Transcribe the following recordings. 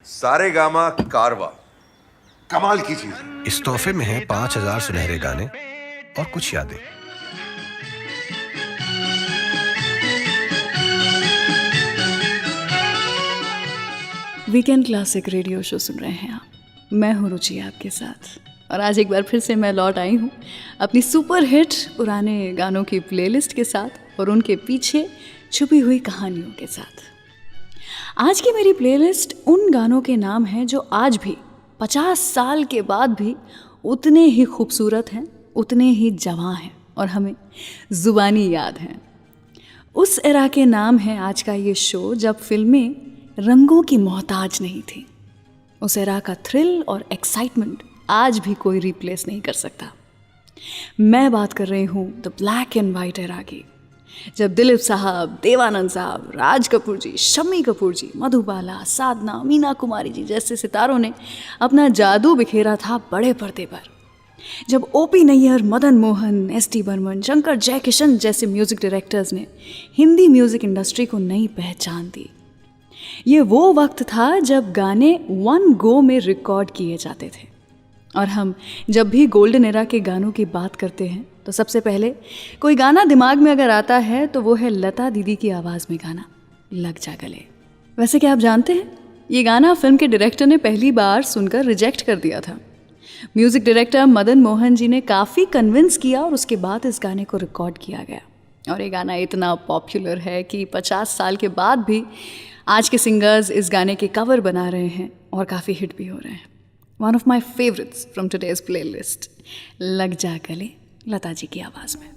सारेगामा कारवा, कमाल की चीज। इस तोहफे में है 5000 सुनहरे गाने और कुछ यादें। वीकेंड क्लासिक रेडियो शो सुन रहे हैं आप। मैं हूँ रुचि आपके साथ, और आज एक बार फिर से मैं लौट आई हूँ अपनी सुपर हिट पुराने गानों की प्लेलिस्ट के साथ और उनके पीछे छुपी हुई कहानियों के साथ। आज की मेरी प्लेलिस्ट उन गानों के नाम हैं जो आज भी 50 साल के बाद भी उतने ही खूबसूरत हैं, उतने ही जवां हैं और हमें ज़ुबानी याद हैं। उस एरा के नाम है आज का ये शो जब फिल्में रंगों की मोहताज नहीं थी। उस एरा का थ्रिल और एक्साइटमेंट आज भी कोई रिप्लेस नहीं कर सकता। मैं बात कर रही हूँ the black and white era की, जब दिलीप साहब, देवानंद साहब, राज कपूर जी, शम्मी कपूर जी, मधुबाला, साधना, मीना कुमारी जी जैसे सितारों ने अपना जादू बिखेरा था बड़े पर्दे पर। जब ओपी नैयर, मदन मोहन, एस.डी. बर्मन, शंकर जयकिशन जैसे म्यूज़िक डायरेक्टर्स ने हिंदी म्यूज़िक इंडस्ट्री को नई पहचान दी। ये वो वक्त था जब गाने वन गो में रिकॉर्ड किए जाते थे, और हम जब भी गोल्डन एरा के गानों की बात करते हैं तो सबसे पहले कोई गाना दिमाग में अगर आता है तो वो है लता दीदी की आवाज़ में गाना लग जा गले। वैसे क्या आप जानते हैं, ये गाना फिल्म के डायरेक्टर ने पहली बार सुनकर रिजेक्ट कर दिया था। म्यूज़िक डायरेक्टर मदन मोहन जी ने काफ़ी कन्विंस किया और उसके बाद इस गाने को रिकॉर्ड किया गया, और ये गाना इतना पॉपुलर है कि 50 साल के बाद भी आज के सिंगर्स इस गाने के कवर बना रहे हैं और काफ़ी हिट भी हो रहे हैं। One of my favourites from today's playlist, लग जा गले, लता जी की आवाज़ में।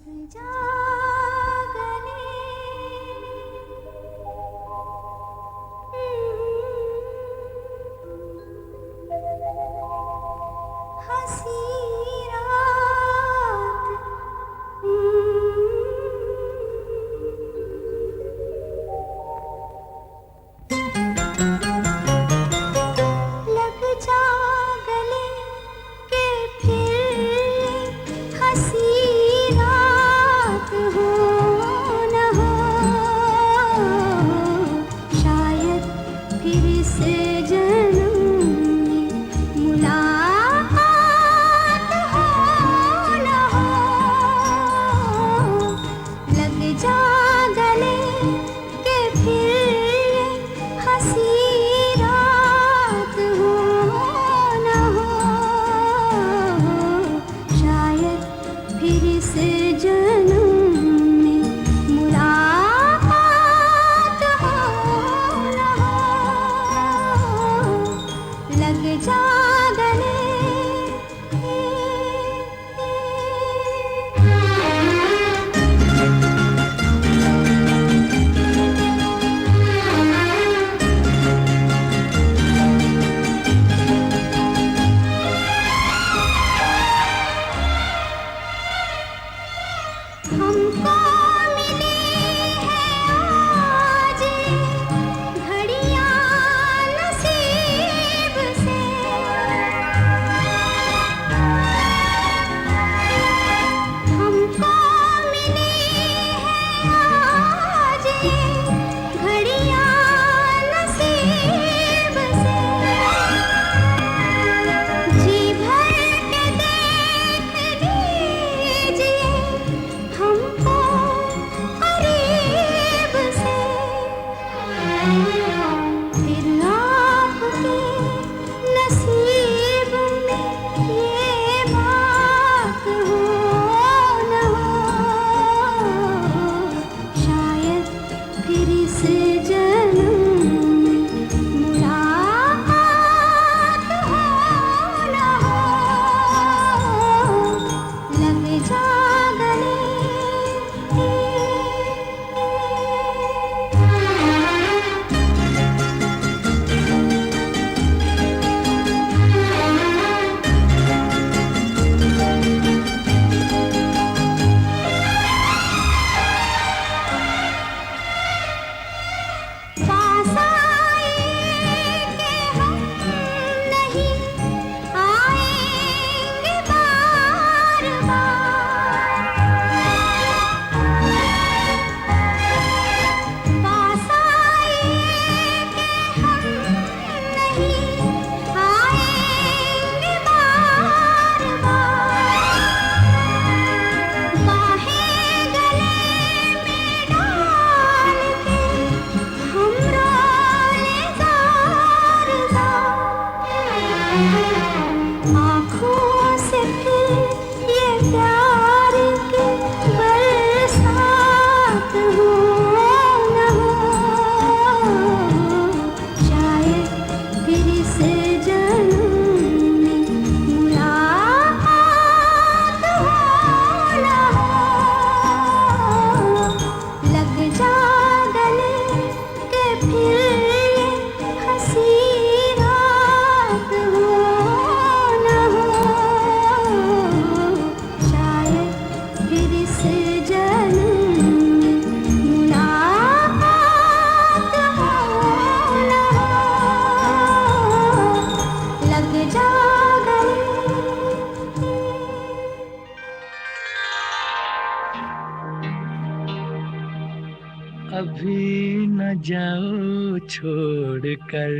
जाओ छोड़ कर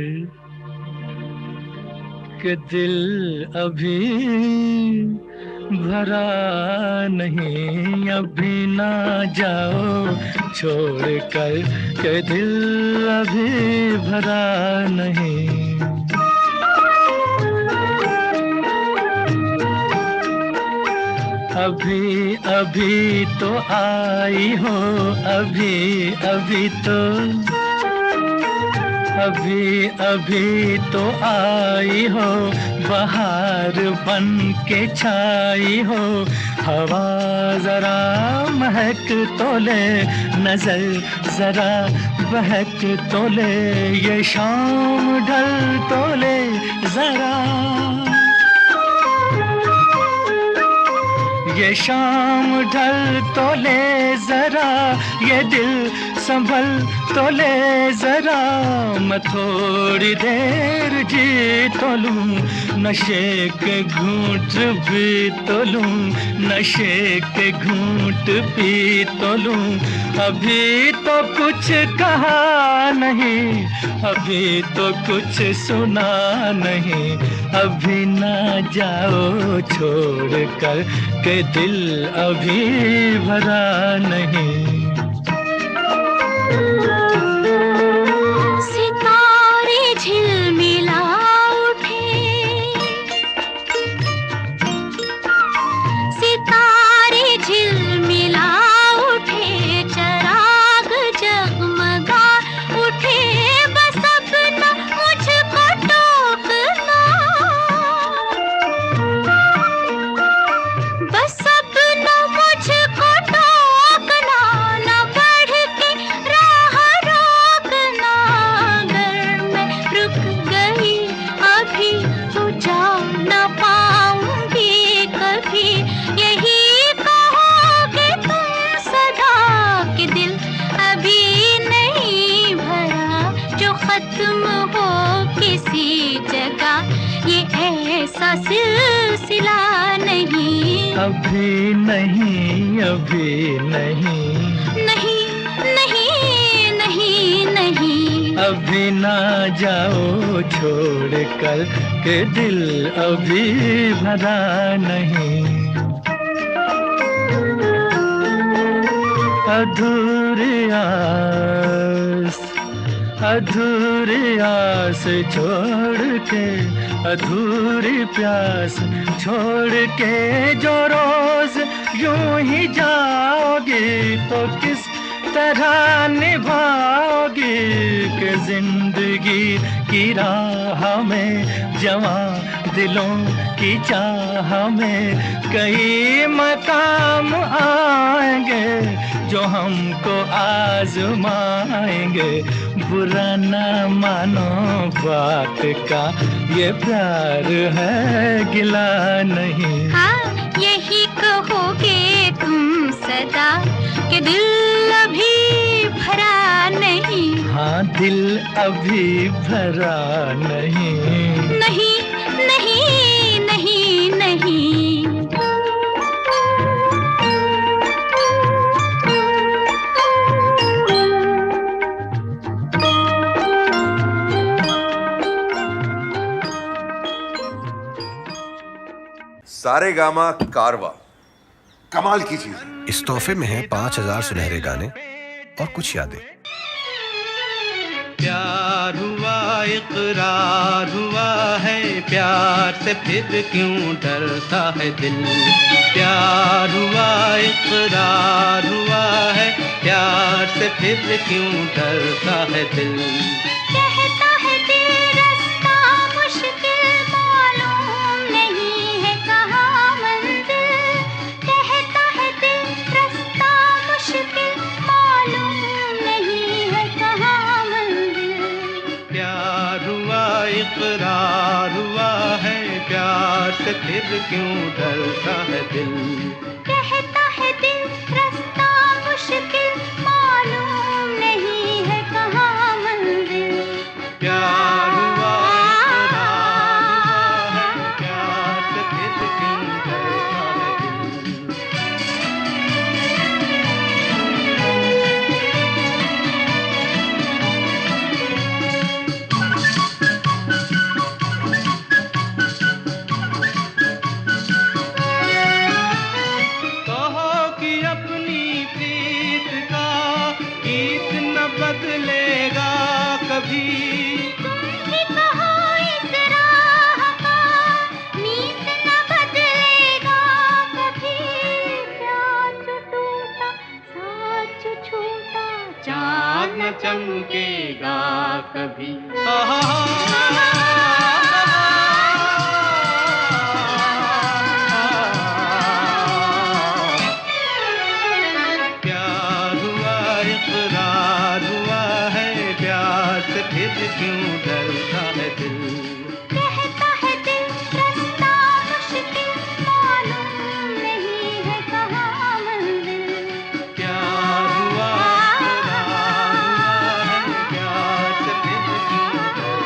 कि दिल अभी भरा नहीं, अभी ना जाओ छोड़ कर कि दिल अभी भरा नहीं। अभी अभी तो आई हो, अभी अभी तो, अभी अभी तो आई हो, बहार बन के छाई हो। हवा जरा महक तो ले, नजर जरा बहक तो ले, ये शाम ढल तो ले जरा, ये शाम ढल तो ले जरा, ये दिल संभल तो ले जरा। मैं थोड़ी देर जी तो लूं, नशे के घूंट भी तो लूं, नशे के घूंट पी तो लूं। अभी तो कुछ कहा नहीं, अभी तो कुछ सुना नहीं, अभी ना जाओ छोड़ कर के दिल अभी भरा नहीं। सितारे झिलमिला उठे, सितारे झिलमिला उठे, चराग जगमगा उठे, बस अपना मुझको टोकना, बस अपना मुझको टोकना, न बढ़ के राह रोकना। अगर मैं रुक गई अभी तो जा न पाऊंगी कभी, यही कहोगे तुम सदा कि दिल अभी नहीं भरा, जो खत्म हो किसी जगह ये ऐसा सिलसिला नहीं। अभी नहीं, अभी नहीं, नहीं नहीं नहीं नहीं, अभी ना जाओ छोड़ कर के दिल अभी भरा नहीं। अधूरी आस, अधूरी आस छोड़ के, अधूरी प्यास छोड़ के जो रोज यूं ही जाओगी, तो किस तरह निभाओगी कि जिंदगी की राह में, जवां दिलों की चाह में कई मकाम आएंगे जो हमको आजमाएंगे। बुरा न मानो बात का, ये प्यार है गिला नहीं। हाँ यही कहोगे तुम सदा कि दिल अभी भरा नहीं। हाँ दिल अभी भरा नहीं, नहीं नहीं नहीं नहीं। सारेगामा कारवा कमाल की चीज है। इस तोहफे में है 5000 सुनहरे गाने और कुछ यादें। प्यार हुआ इकरार हुआ है, प्यार से फिर क्यों डरता है दिल। प्यार हुआ इकरार हुआ है, प्यार से फिर क्यों डरता है दिल। कहता है दिल रास्ता मुश्किल, मालूम नहीं है कहाँ मंजिल। कहता है दिल रास्ता मुश्किल, मालूम नहीं है कहाँ मंजिल। प्यार हुआ इकरार हुआ है, प्यार से फिर क्यों डरता है दिल। कहता है दिल रास्ता मुश्किल, मालूम नहीं है कहाँ मंजिल। प्यार हुआ इकरार हुआ है, प्यार से फिर क्यों डरता है दिल। कभी प्यार हुआ इकरार हुआ है प्यार से फिर क्यों डरता है दिल कहता है दिल रास्ता मुश्किल मालूम नहीं है कहाँ मंजिल प्यार हुआ इकरार हुआ है प्यार से फिर क्यों डरता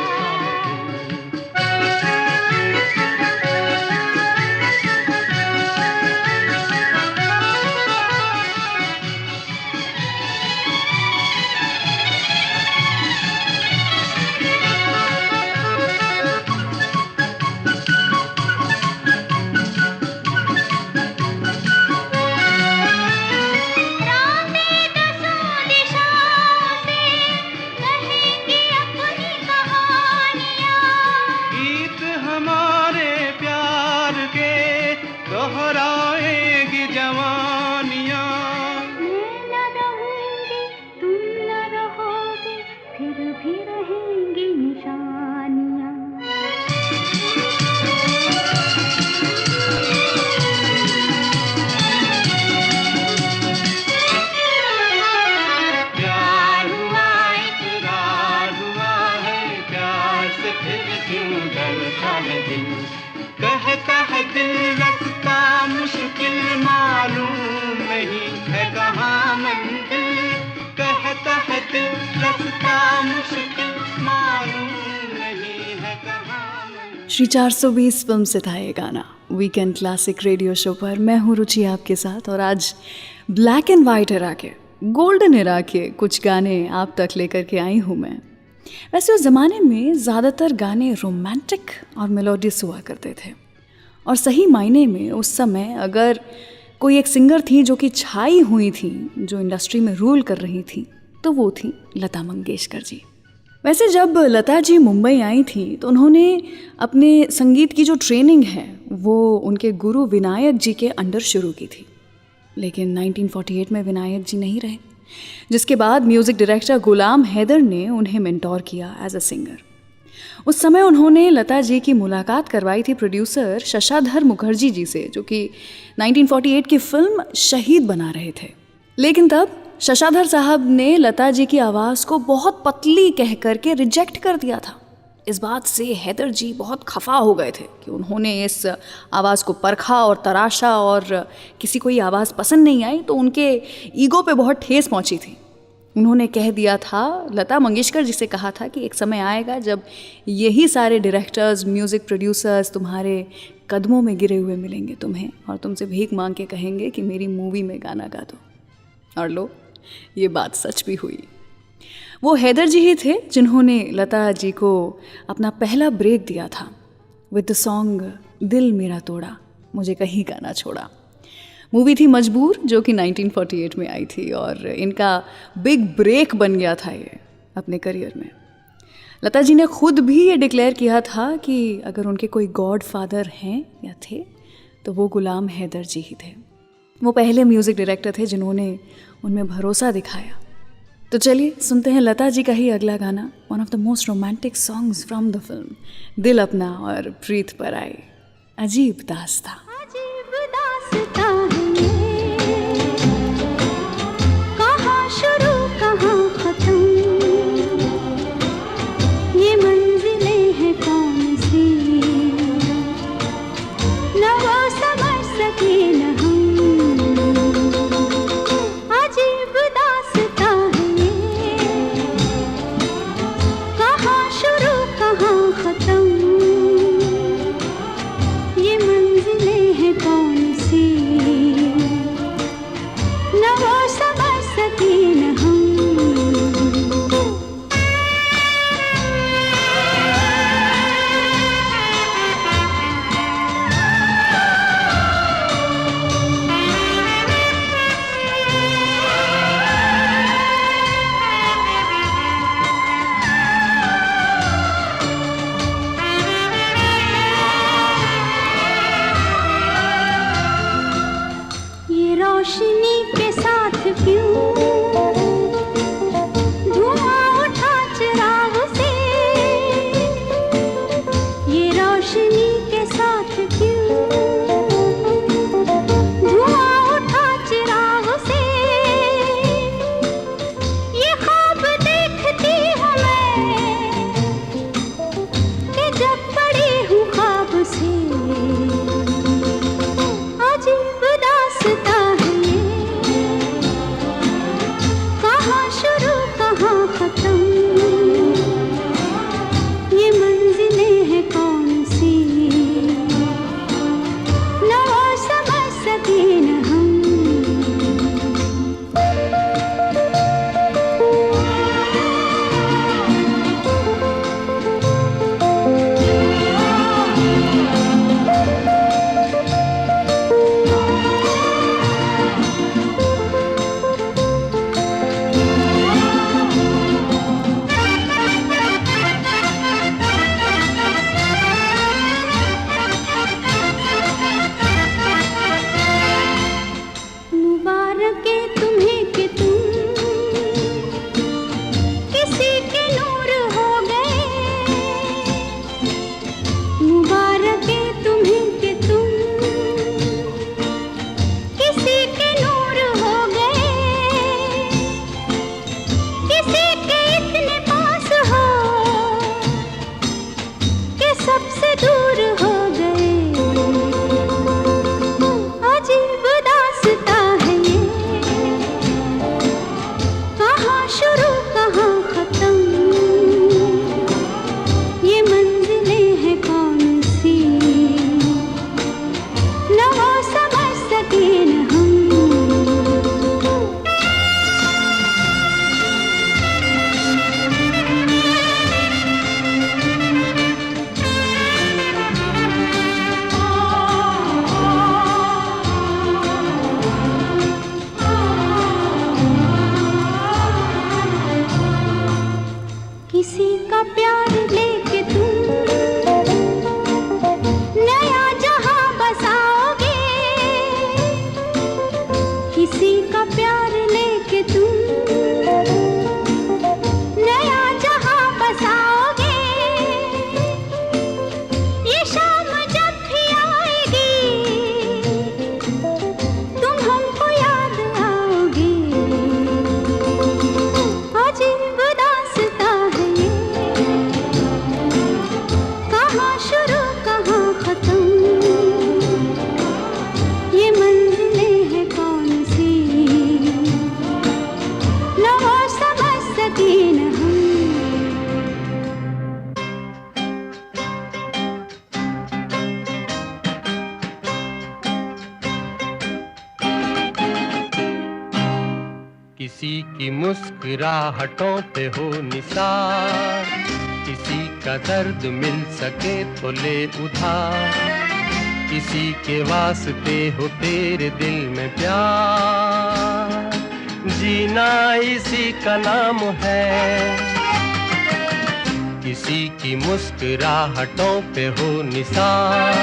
रातें दसों दिशाओं से कहेंगी अपनी कहानियाँ गीत हमारे प्यार के दोहराएगी जवानियाँ मैं न रहूंगी तुम न रहोगे फिर भी रहेंगी निशानियाँ प्यार हुआ इकरार हुआ है प्यार से फिर क्यों डरता है दिल कहता है दिल रास्ता मुश्किल मालूम नहीं है कहाँ मंजिल कहता है दिल रास्ता मुश्किल मालूम नहीं है कहाँ मंजिल श्री 420 फिल्म से था ये गाना वीकेंड क्लासिक रेडियो शो पर। मैं हूँ रुचि आपके साथ और आज ब्लैक एंड वाइट एरा के गोल्डन एरा के कुछ गाने आप तक लेकर के आई हूँ मैं। वैसे उस ज़माने में ज़्यादातर गाने रोमांटिक और मेलोडियस हुआ करते थे और सही मायने में उस समय अगर कोई एक सिंगर थी जो कि छाई हुई थी, जो इंडस्ट्री में रूल कर रही थी, तो वो थी लता मंगेशकर जी। वैसे जब लता जी मुंबई आई थी तो उन्होंने अपने संगीत की जो ट्रेनिंग है वो उनके गुरु विनायक जी के अंडर शुरू की थी, लेकिन 1948 में विनायक जी नहीं रहे, जिसके बाद म्यूज़िक डायरेक्टर गुलाम हैदर ने उन्हें मेंटोर किया एज अ सिंगर। उस समय उन्होंने लता जी की मुलाकात करवाई थी प्रोड्यूसर शशाधर मुखर्जी जी से, जो कि 1948 की फिल्म शहीद बना रहे थे। लेकिन तब शशाधर साहब ने लता जी की आवाज़ को बहुत पतली कह करके रिजेक्ट कर दिया था। इस बात से हैदर जी बहुत खफा हो गए थे कि उन्होंने इस आवाज़ को परखा और तराशा और किसी को ये आवाज़ पसंद नहीं आई, तो उनके ईगो पे बहुत ठेस पहुंची थी। उन्होंने कह दिया था, लता मंगेशकर जी से कहा था कि एक समय आएगा जब यही सारे डायरेक्टर्स, म्यूज़िक प्रोड्यूसर्स तुम्हारे कदमों में गिरे हुए मिलेंगे तुम्हें और तुमसे भीख मांग के कहेंगे कि मेरी मूवी में गाना गा दो। और लो, ये बात सच भी हुई। वो हैदर जी ही थे जिन्होंने लता जी को अपना पहला ब्रेक दिया था विद द सॉन्ग दिल मेरा तोड़ा मुझे कहीं का ना छोड़ा। मूवी थी मजबूर, जो कि 1948 में आई थी और इनका बिग ब्रेक बन गया था ये अपने करियर में। लता जी ने खुद भी ये डिक्लेयर किया था कि अगर उनके कोई गॉड फादर हैं या थे तो वो गुलाम हैदर जी ही थे। वो पहले म्यूज़िक डायरेक्टर थे जिन्होंने उनमें भरोसा दिखाया। तो चलिए सुनते हैं लता जी का ही अगला गाना, one of the most romantic songs from the film दिल अपना और प्रीत पर आई, अजीब दास्तां। अजीब दास्तां है ये, कहाँ शुरू कहाँ खत्म, ये मंजिलें हैं कौन सी, न वो समझ सके न हम। अजीब दास्तां है ये, कहाँ शुरू कहाँ खत्म, ये मंजिलें जब से दूर हो गए, अजीब दास्तां है ये, कहाँ शुरू कहाँ खत्म, ये मंजिलें हैं कौन सी, न वो समझ सके न हम। किसी का प्यार लेके तुम नया जहां बसाओगे, किसी का प्यार लेके तुम नया जहां बसाओगे, ये शाम जब भी आएगी तुम हमको याद आओगे, अजीब दास्तां है ये, कहाँ शुरू कहाँ खत्म, ये मंजिलें हैं कौन सी, न वो समझ सके न हम। किसी की मुस्कुराहटों पे हो निसार, किसी का दर्द मिल सके तो ले उधार, किसी के वास्ते हो तेरे दिल में प्यार, जीना इसी का नाम है। किसी की मुस्कुराहटों पे हो निसार,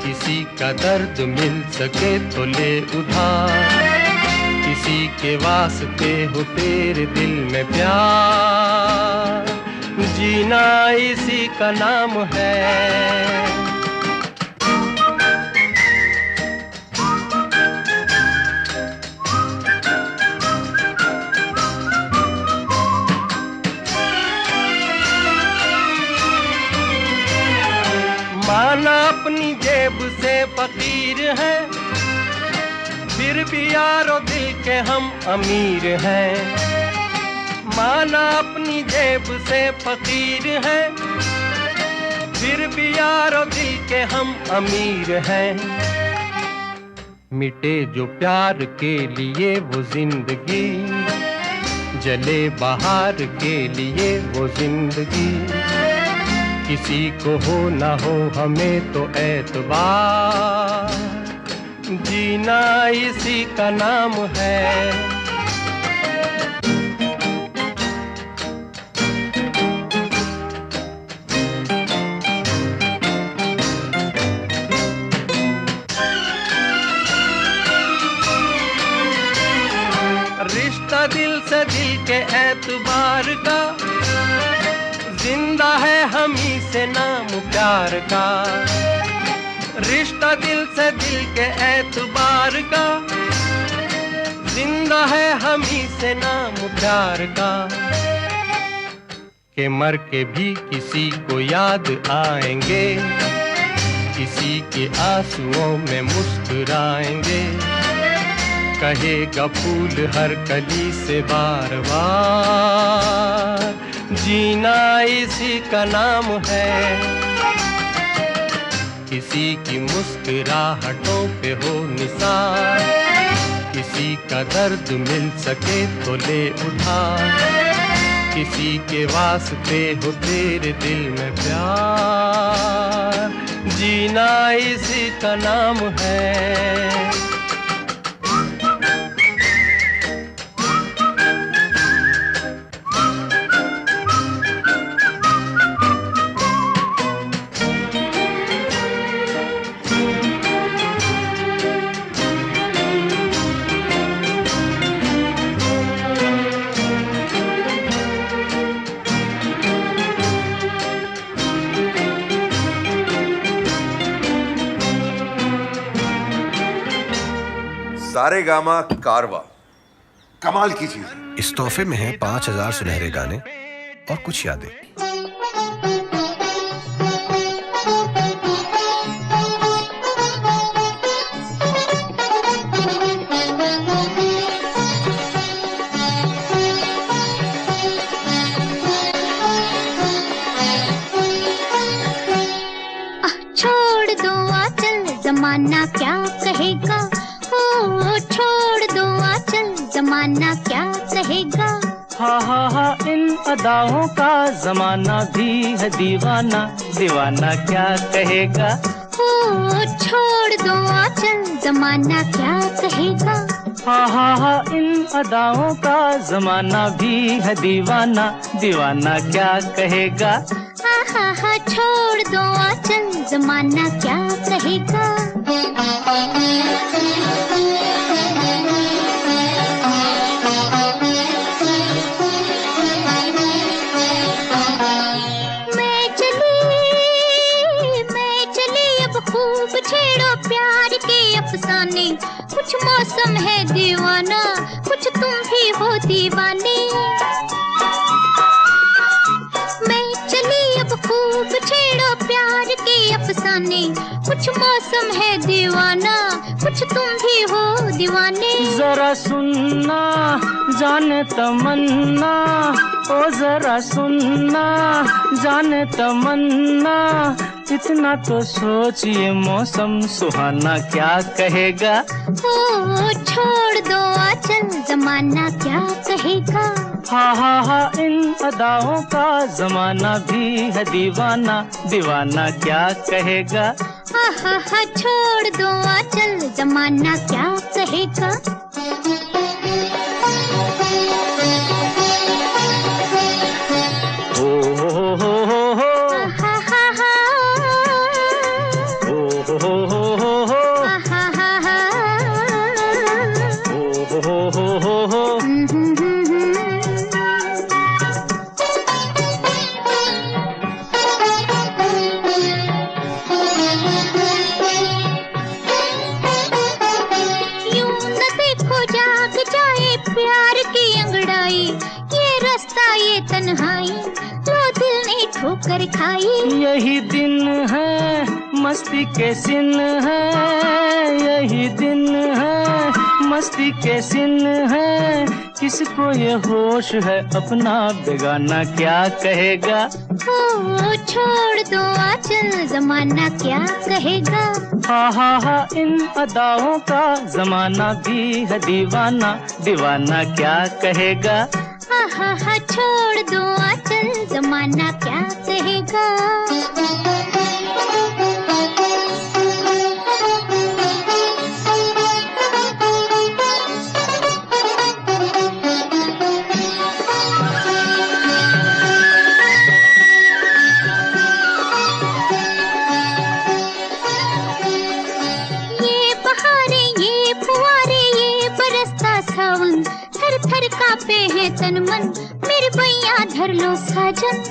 किसी का दर्द मिल सके तो ले उधार, किसी के वास्ते हो तेरे दिल में प्यार, जीना इसी का नाम है। माना अपनी जेब से फकीर है, फिर भी यारो दिल के हम अमीर हैं। माना अपनी जेब से फकीर है, फिर भी यारो दिल के हम अमीर हैं। मिटे जो प्यार के लिए वो जिंदगी, जले बाहर के लिए वो जिंदगी, किसी को हो ना हो हमें तो एतबार, जीना इसी का नाम है। रिश्ता दिल से दिल के एतबार का, जिंदा है हम ही से नाम प्यार का। रिश्ता दिल से दिल के एतबार का, जिंदा है हम ही से नाम प्यार का। के मर के भी किसी को याद आएंगे, किसी के आंसुओं में मुस्कुराएंगे। कहेगा फूल हर कली से बार बार, जीना इसी का नाम है। किसी की मुस्कुराहटों पे हो निसार, किसी का दर्द मिल सके तो ले उधार, किसी के वास्ते हो तेरे दिल में प्यार, जीना इसी का नाम है। सारेगामा कारवा, कमाल की चीज है। इस तोहफे में है 5000 सुनहरे गाने और कुछ यादें। जमाना क्या कहेगा, ओ छोड़ दो आंचल, जमाना क्या कहेगा। हा इन अदाओं का जमाना भी है दीवाना, दीवाना क्या कहेगा। ओ छोड़ दो आंचल, जमाना क्या कहेगा। हा इन अदाओं का जमाना भी है दीवाना, दीवाना क्या कहेगा। हा छोड़ दो आंचल, जमाना क्या कहेगा। मैं चली अब खूब छेड़ो प्यार के अफसाने, कुछ मौसम है दीवाना, कुछ तुम भी हो दीवाने। मैं चली अब खूब छेड़ो प्यार के अफसाने, कुछ मौसम है दीवाना, कुछ तुम भी हो दीवाने। जरा सुनना जाने तमन्ना, ओ जरा सुनना जाने तमन्ना, इतना तो सोचिए मौसम सुहाना क्या कहेगा। ओ छोड़ दो आंचल, जमाना क्या कहेगा। हा इन अदाओं का जमाना भी है दीवाना, दीवाना क्या कहेगा। हा छोड़ दो आंचल, जमाना क्या कहेगा। तन्हाई लो दिल ने ठोकर खाई, यही दिन है मस्ती के सिन है, यही दिन है मस्ती के सिन है, किसको ये होश है अपना बेगाना क्या कहेगा। ओ छोड़ दो आंचल, जमाना क्या कहेगा। हा इन अदाओं का जमाना भी है दीवाना, दीवाना क्या कहेगा। हा छोड़ दो आंचल, जमाना क्या कहेगा। ये बहारें, ये फुहारे, ये बरसता सावन, थर थर कांपे है तन मन, मेरे बैया धर लो साजन।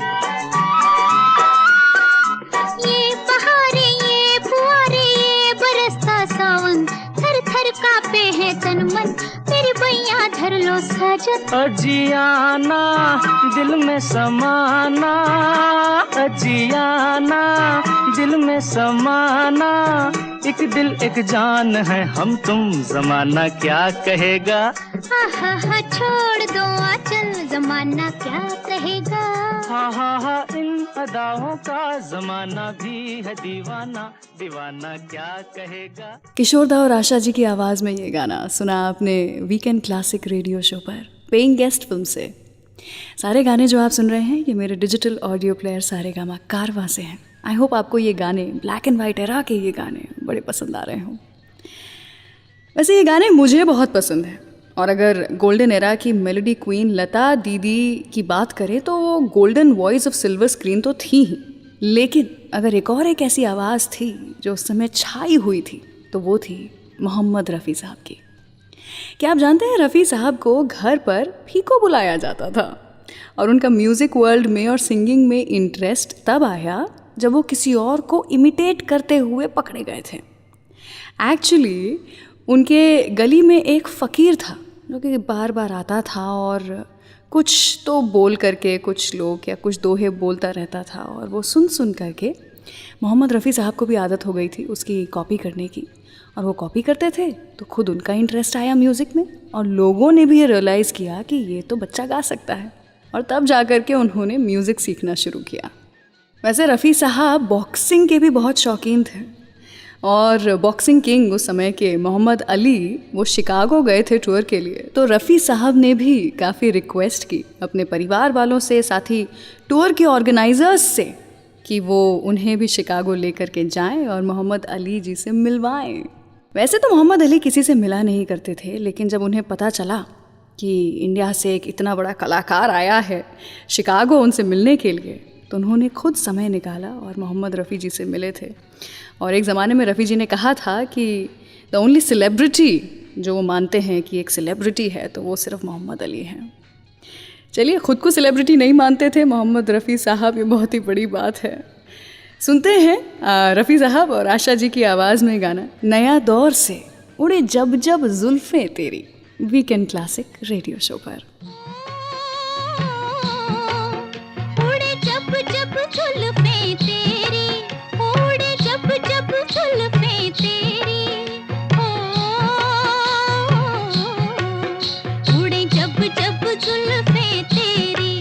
ये बहारे, ये फुहारे, ये बरसता सावन, थर थर कांपे है तन मन, मेरे बैया धर लो साजन। अजियाना दिल में समाना, अजियाना दिल में समाना, एक दिल एक जान है हम तुम, जमाना क्या कहेगा। हा छोड़ दो आंचल, जमाना क्या कहेगा। हा इन अदाओं का जमाना भी है दीवाना, दीवाना क्या कहेगा। किशोरदा और आशा जी की आवाज़ में ये गाना सुना आपने वीकेंड क्लासिक रेडियो शो पर पेइंग गेस्ट फिल्म से। सारे गाने जो आप सुन रहे हैं ये मेरे डिजिटल ऑडियो प्लेयर सारेगामा कारवा से हैं। आई होप आपको ये गाने, ब्लैक एंड वाइट एरा के ये गाने बड़े पसंद आ रहे हों। वैसे ये गाने मुझे बहुत पसंद हैं, और अगर गोल्डन एरा की मेलोडी क्वीन लता दीदी की बात करें तो वो golden voice of silver screen तो थी ही, लेकिन अगर एक ऐसी आवाज़ थी जो उस समय छाई हुई थी तो वो थी मोहम्मद रफ़ी साहब की। क्या आप जानते हैं रफ़ी साहब को घर पर फीको बुलाया जाता था, और उनका म्यूज़िक वर्ल्ड में और सिंगिंग में इंटरेस्ट तब आया जब वो किसी और को इमिटेट करते हुए पकड़े गए थे। एक्चुअली उनके गली में एक फ़कीर था जो कि बार बार आता था और कुछ तो बोल करके कुछ लोग या कुछ दोहे बोलता रहता था, और वो सुन करके मोहम्मद रफ़ी साहब को भी आदत हो गई थी उसकी कॉपी करने की, और वो कॉपी करते थे तो खुद उनका इंटरेस्ट आया म्यूज़िक में, और लोगों ने भी ये रियलाइज़ किया कि ये तो बच्चा गा सकता है, और तब जा कर के उन्होंने म्यूज़िक सीखना शुरू किया। वैसे रफ़ी साहब बॉक्सिंग के भी बहुत शौकीन थे, और बॉक्सिंग किंग उस समय के मोहम्मद अली वो शिकागो गए थे टूर के लिए। तो रफ़ी साहब ने भी काफ़ी रिक्वेस्ट की अपने परिवार वालों से, साथ ही टूर के ऑर्गेनाइजर्स से, कि वो उन्हें भी शिकागो लेकर के जाएं और मोहम्मद अली जी से मिलवाएं। वैसे तो मोहम्मद अली किसी से मिला नहीं करते थे, लेकिन जब उन्हें पता चला कि इंडिया से एक इतना बड़ा कलाकार आया है शिकागो उनसे मिलने के लिए, तो उन्होंने खुद समय निकाला और मोहम्मद रफ़ी जी से मिले थे। और एक ज़माने में रफ़ी जी ने कहा था कि द ओनली सेलिब्रिटी जो वो मानते हैं कि एक सेलिब्रिटी है तो वो सिर्फ मोहम्मद अली हैं। चलिए, ख़ुद को सेलिब्रिटी नहीं मानते थे मोहम्मद रफ़ी साहब, ये बहुत ही बड़ी बात है। सुनते हैं रफ़ी साहब और आशा जी की आवाज़ में गाना नया दौर से उड़े जब जब जुल्फ़ें तेरी, वीकेंड क्लासिक रेडियो शो पर। उड़े जब जब जुल्फ़ें तेरी, उड़े जब जब जुल्फ़ें तेरी, उड़े जब जब जुल्फ़ें तेरी,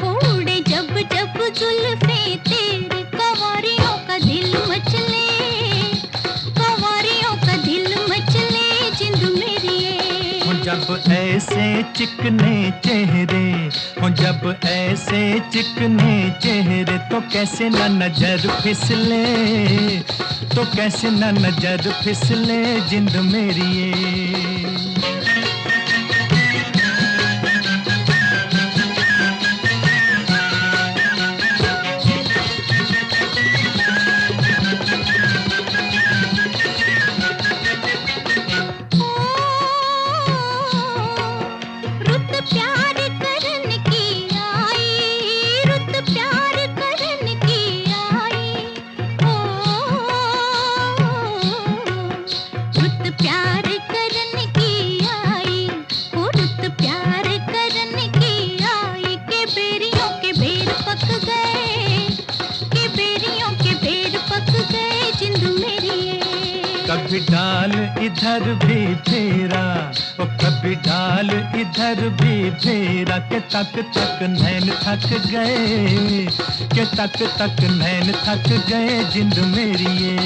उड़े जब जब जुल्फ़ें तेरी, कंवरियों का दिल मचले, कंवरियों का दिल मचले जिंद मेरी। जब ऐसे चिकने चेहरे हो, जब ऐसे चिकने चेहरे, तो कैसे न नजर फिसले, तो कैसे न नजर फिसले जिंद मेरी ये। रुत प्यार करने की आई, रुत प्यार करने की आई, ओ रुत प्यार करने की आई, ओ रुत प्यार करने की आई, के बेरियों के बेर पक गए, के बेरियों के बेर पक गए जिंद मेरी ये। कभी डाल इधर भी फेरा, ओ कभी डाल इधर भी फेरा, के तक तक नैन थक गए, के तक तक नैन थक गए जिंद मेरी ये।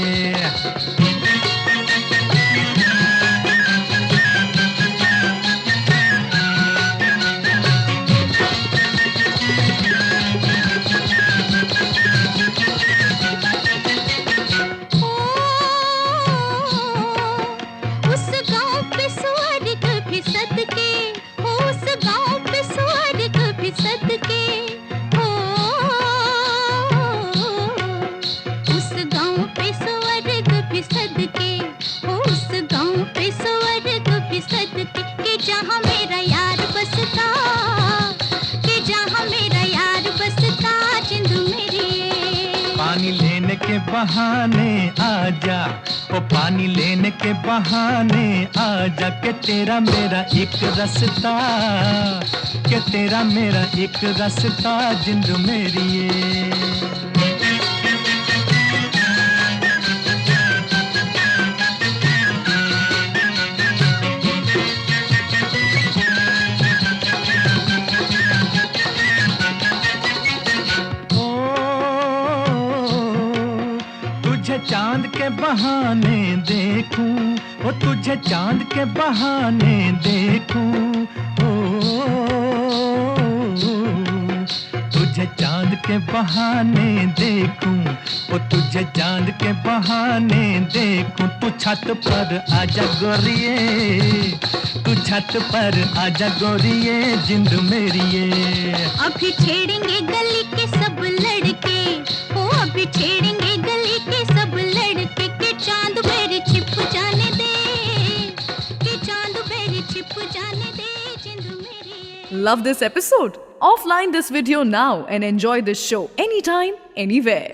उस गांव पे स्वर्ग भी सदके, उस गांव पे स्वर्ग भी सदके, उस गांव पे स्वर्ग भी सदके, उस गांव पे स्वर्ग भी सदके, कि जहां मेरा यार बसता, कि जहां मेरा यार बसता जिंद मेरी। पानी लेने के बहाने आजा, ओ पानी लेने के बहाने आजा, के तेरा मेरा एक रास्ता, के तेरा मेरा एक रास्ता जिंद मेरी ये। तुझे चांद के बहाने देखूं, ओ तुझे चांद के बहाने देखूं, ओ तुझे चांद के बहाने देखूं, ओ तुझे चांद के बहाने देखूं, तू छत पर आजा गोरिये, तू छत पर आजा गोरिये जिंद मेरी ये। अभी छेड़ेंगे गली के सब लड़के, ओ अभी छेड़ेंगे गली के सब लड़के, के चांद मेरे छिप जाने दे, के चांद मेरे छिप जाने दे जिंद मेरी। Love this episode? Offline this video now and enjoy this show anytime, anywhere.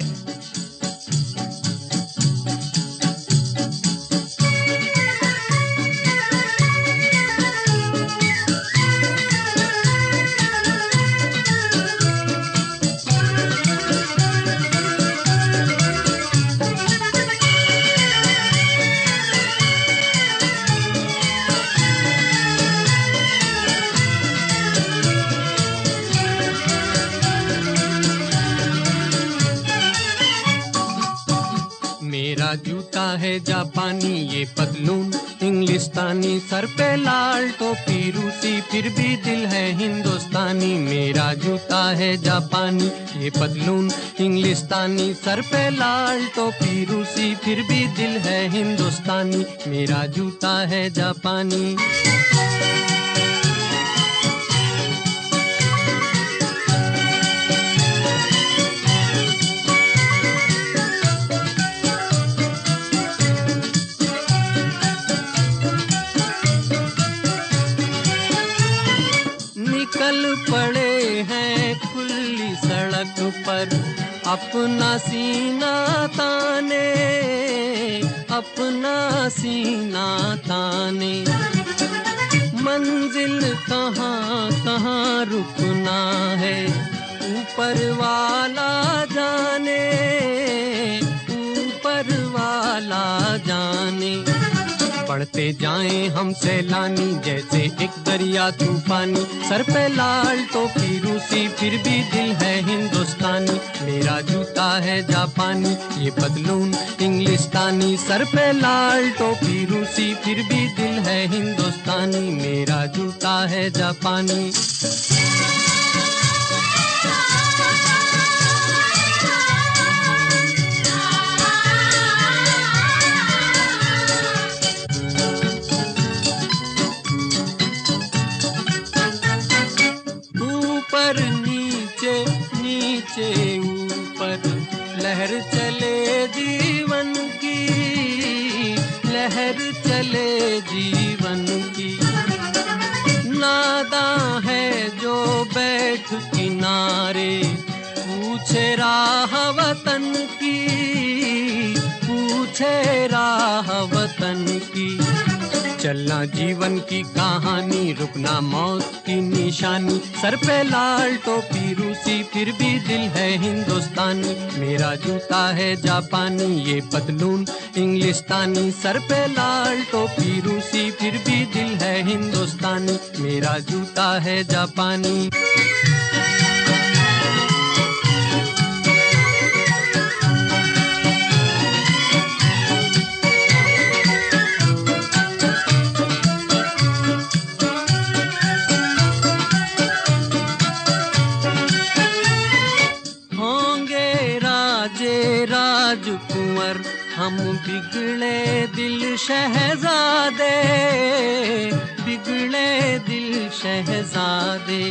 मेरा जूता है जापानी, ये पतलून इंग्लिस्तानी, सर पे लाल टोपी रूसी, फिर भी दिल है हिंदुस्तानी। मेरा जूता है जापानी, ये पतलून इंग्लिस्तानी, सर पे लाल टोपी रूसी, फिर भी दिल है हिंदुस्तानी। मेरा जूता है जापानी। निकल पड़े हैं खुली सड़क पर, अपना सीना ताने, अपना सीना ताने। मंजिल कहाँ कहाँ रुकना है, ऊपर वाला जाने, ऊपर वाला जाने। बढ़ते जाएं हम सैलानी, जैसे एक दरिया तूफानी, सर पे लाल टोपी रूसी, फिर भी दिल है हिंदुस्तानी। मेरा जूता है जापानी, ये पतलून इंग्लिस्तानी, सर पे लाल टोपी रूसी, फिर भी दिल है हिंदुस्तानी। मेरा जूता है जापानी। ऊपर नीचे नीचे ऊपर, लहर चले जीवन की, लहर चले जीवन की। नादा है जो बैठ किनारे, पूछे राह वतन की, पूछे राह वतन की। चलना जीवन की कहानी, रुकना मौत की निशानी, सर पे लाल टोपी रूसी, फिर भी दिल है हिंदुस्तानी। मेरा जूता है जापानी, ये पतलून इंग्लिस्तानी, सर पे लाल टोपी रूसी, फिर भी दिल है हिंदुस्तानी। मेरा जूता है जापानी। राजकुंवर हम बिगड़े दिल शहजादे, बिगड़े दिल शहजादे।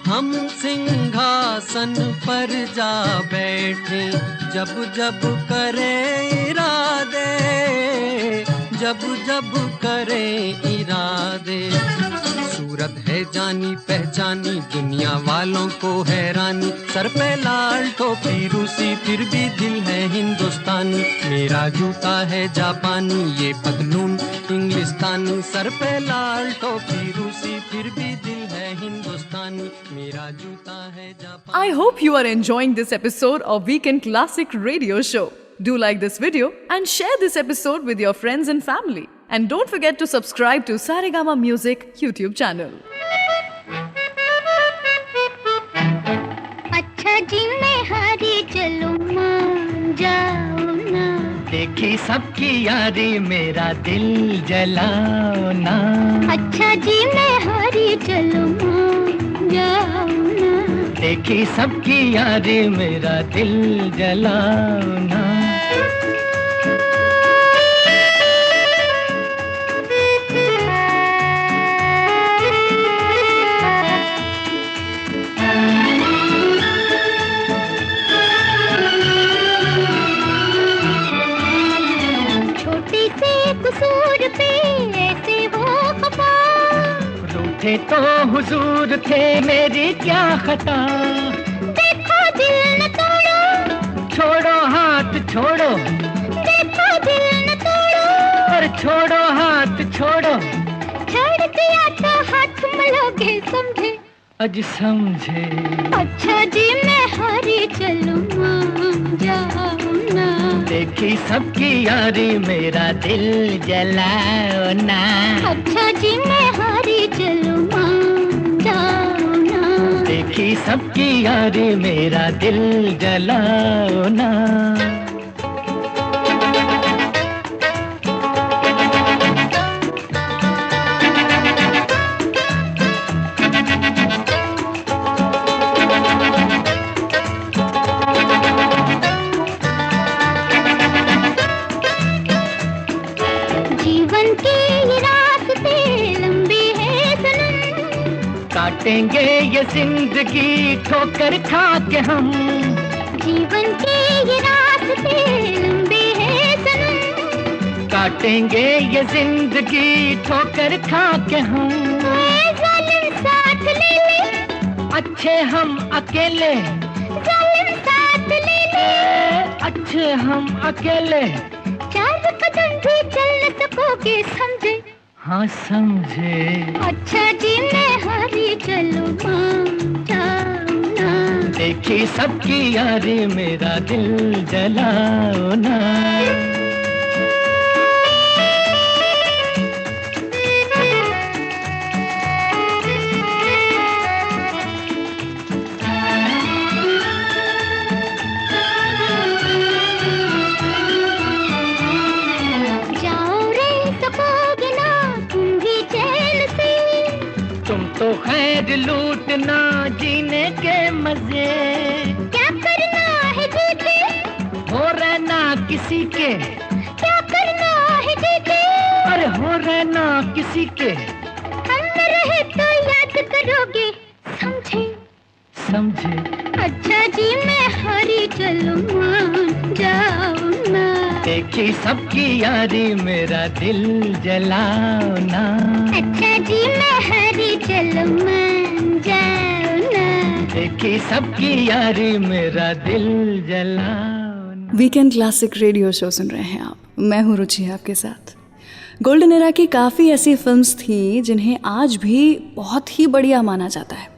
हम सिंहासन पर जा बैठे, जब जब करे इरादे, जब जब करे इरादे। सूरत है जानी पहचानी, दुनिया वालों को हैरानी, सर पे लाल टोपी रूसी, फिर भी दिल है हिंदुस्तानी। मेरा जूता है जापानी, ये पतलून इंग्लिस्तानी, सर पे लाल टोपी रूसी, फिर भी दिल है हिंदुस्तानी। मेरा जूता है जापानी। I hope you are enjoying this episode of Weekend Classic Radio Show. Do like this video and share this episode with your friends and family. And don't forget to subscribe to Saregama Music YouTube channel. अच्छा जी मैं हारी चलूं मान जाओ ना, देखी सबकी यारी मेरा दिल जलाओ ना। अच्छा जी मैं हारी चलूं मान जाओ ना, देखी सबकी यारी मेरा दिल जलाओ ना। कसूर पे ऐसे वो खफा, रूठे तो हुजूर थे मेरी क्या खता। देखो दिल न तोड़ो, छोड़ो हाथ छोड़ो, देखो दिल न तोड़ो, और छोड़ो हाथ छोड़ो। छोड़ दिया तो हाथ मलोगे समझे, अज समझे। अच्छा जी मैं हारी चलूं मान जाओ ना, देखी सबकी यारी मेरा दिल जलाओ ना। अच्छा जी मैं हारी चलूं मान जाओ ना, देखी सबकी यारी मेरा दिल जलाओ ना। काटेंगे ये जिंदगी ठोकर खा के हम। जीवन के ये रास्ते लंबे हैं सनम, काटेंगे ये जिंदगी ठोकर खा के हम। जालिम साथ ले ले, अच्छे हम अकेले, जालिम साथ ले ले, अच्छे हम अकेले। चार कदम भी चल न सकोगे समझे, हाँ समझे। अच्छा जी मैं हारी चलूं मान जाऊं ना। देखी सबकी यारी मेरा दिल जलाओ ना। तो खैर लूटना जीने के मजे, क्या करना है तुझे, हो रहना किसी के। क्या करना है तुझे, अरे हो रहना किसी के। हम न रहे तो याद करोगे समझे, समझे। अच्छा जी मैं हारी चलूं मान जाऊं ना। देखी सबकी यारी मेरा दिल जलाओ ना। अच्छा जी मैं हारी चलूं मान जाऊं ना। देखी सबकी यारी मेरा दिल जलाओ ना। वीकेंड क्लासिक रेडियो शो सुन रहे हैं आप, मैं हूँ रुचि आपके साथ। गोल्डन एरा की काफ़ी ऐसी फिल्म्स थी जिन्हें आज भी बहुत ही बढ़िया माना जाता है,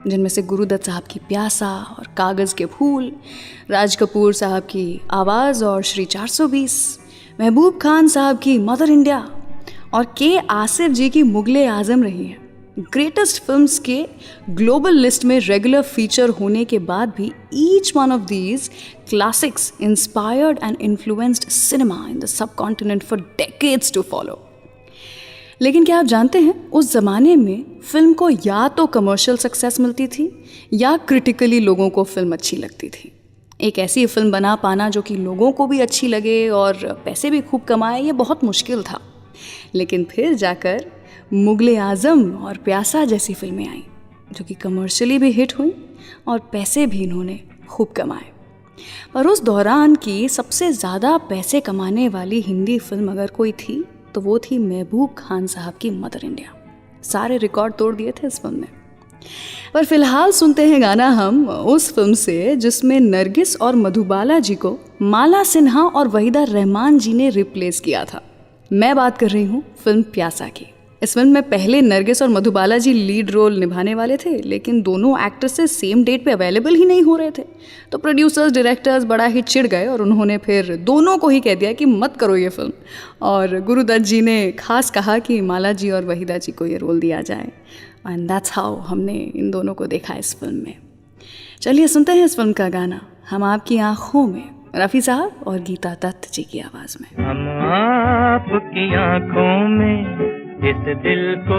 जिनमें से गुरुदत्त साहब की प्यासा और कागज़ के फूल, राज कपूर साहब की आवाज़ और श्री 420, महबूब खान साहब की मदर इंडिया और के आसिफ जी की मुगले आज़म रही हैं। ग्रेटेस्ट फिल्म्स के ग्लोबल लिस्ट में रेगुलर फीचर होने के बाद भी each one of these classics inspired and influenced cinema in the subcontinent for decades to follow. लेकिन क्या आप जानते हैं, उस ज़माने में फिल्म को या तो कमर्शियल सक्सेस मिलती थी या क्रिटिकली लोगों को फिल्म अच्छी लगती थी। एक ऐसी फिल्म बना पाना जो कि लोगों को भी अच्छी लगे और पैसे भी खूब कमाए, ये बहुत मुश्किल था। लेकिन फिर जाकर मुगले आज़म और प्यासा जैसी फिल्में आईं जो कि कमर्शियली भी हिट हुई और पैसे भी इन्होंने खूब कमाए। पर उस दौरान की सबसे ज़्यादा पैसे कमाने वाली हिंदी फिल्म अगर कोई थी तो वो थी महबूब खान साहब की मदर इंडिया। सारे रिकॉर्ड तोड़ दिए थे इस फिल्म ने। पर फिलहाल सुनते हैं गाना हम उस फिल्म से जिसमें नरगिस और मधुबाला जी को माला सिन्हा और वहीदा रहमान जी ने रिप्लेस किया था। मैं बात कर रही हूँ फिल्म प्यासा की। इस फिल्म में पहले नरगिस और मधुबाला जी लीड रोल निभाने वाले थे, लेकिन दोनों एक्ट्रेसेस सेम डेट पे अवेलेबल ही नहीं हो रहे थे। तो प्रोड्यूसर्स डायरेक्टर्स बड़ा ही चिढ़ गए और उन्होंने फिर दोनों को ही कह दिया कि मत करो ये फिल्म। और गुरुदत्त जी ने खास कहा कि माला जी और वहीदा जी को ये रोल दिया जाए, एंड दैट्स हाउ हमने इन दोनों को देखा इस फिल्म में। चलिए सुनते हैं इस फिल्म का गाना हम आपकी आँखों में, रफ़ी साहब और गीता दत्त जी की आवाज़ में। हम आपकी आँखों में इस दिल को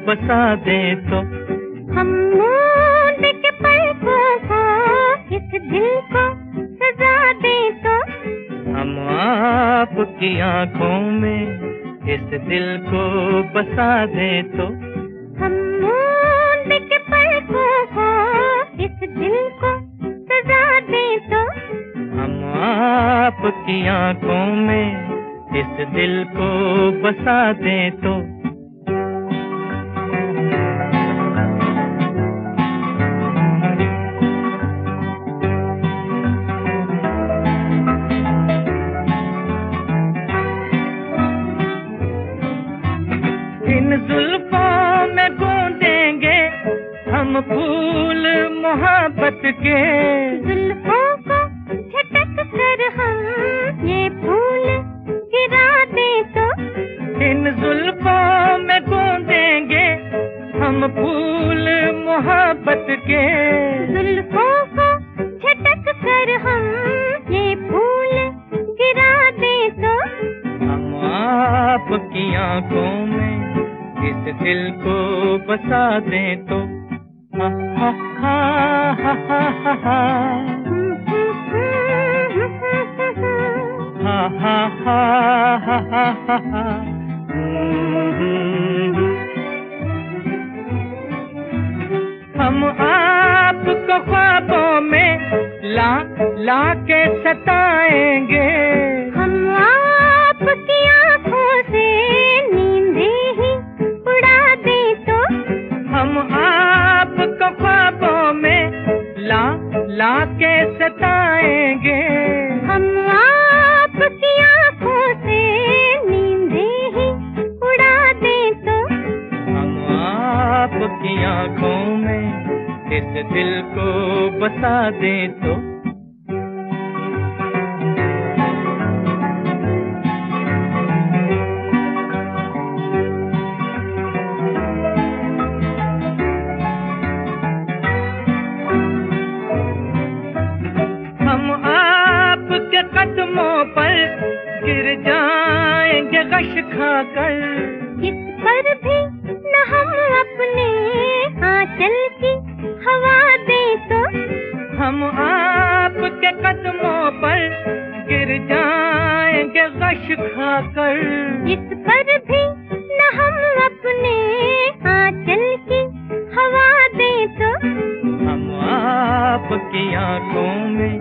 बसा दे तो, हम मूंद के पलकों को इस दिल को सजा दे तो, हम आपकी आँखों में इस दिल को बसा दे तो, हम मूंद के पलकों को इस दिल को सजा दे तो, हम आपकी आँखों में इस दिल को बसा दे तो। इन जुल्फों में गूंदेंगे हम फूल मोहब्बत के, जुल्फों को झटक कर हम ये फूल गिरा दे तो, इन जुल्फों में गूंदेंगे हम फूल मोहब्बत के, जुल्फों को झटक कर हम ये फूल गिरा दे तो, हम आपकी आँखों में इस दिल को बसा दे तो। हा हा हा हा हा हा हा हा हा हा हा हा। हम आपको ख्वाबों में ला ला के सताएंगे। हम आपकी आँखों से नींदे ही उड़ा दें तो हम आपको ख्वाबों में ला ला के सताएंगे। हम आपकी आँखों से नींदे ही उड़ा दें तो हम आपकी आँखों में इस दिल को बसा दें तो हम आपके कदमों पर गिर जाएंगे गश खाकर। इस पर भी न हम अपने आंचल की हवा दें तो हम आपके कदमों पर गिर जाएंगे गश खाकर। इस पर भी न हम अपने आंचल की हवा दें तो हम आपकी आँखों में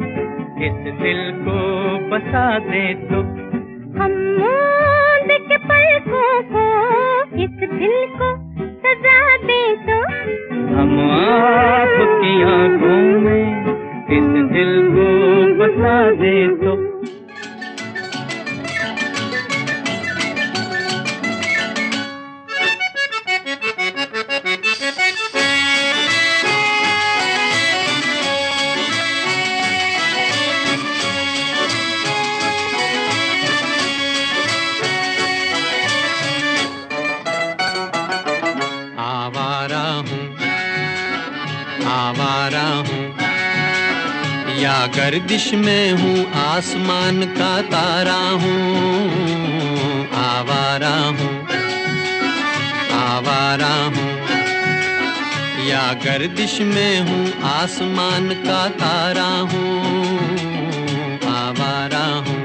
इस दिल को बसा दें तो हम मूंद के पलकों को इस दिल को सजा दें तो हम आपकी आँखों में इस दिल को बसा दें तो आवारा हूँ या गर्दिश में हूँ आसमान का तारा हूँ। आवारा हूँ या गर्दिश में हूँ आसमान का तारा हूँ। आवारा हूँ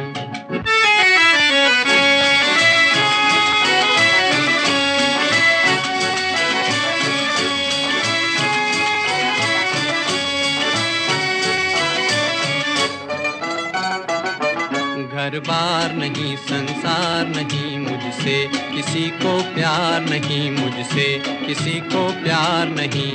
घर बार नहीं संसार नहीं मुझसे किसी को प्यार नहीं, मुझसे किसी को प्यार नहीं।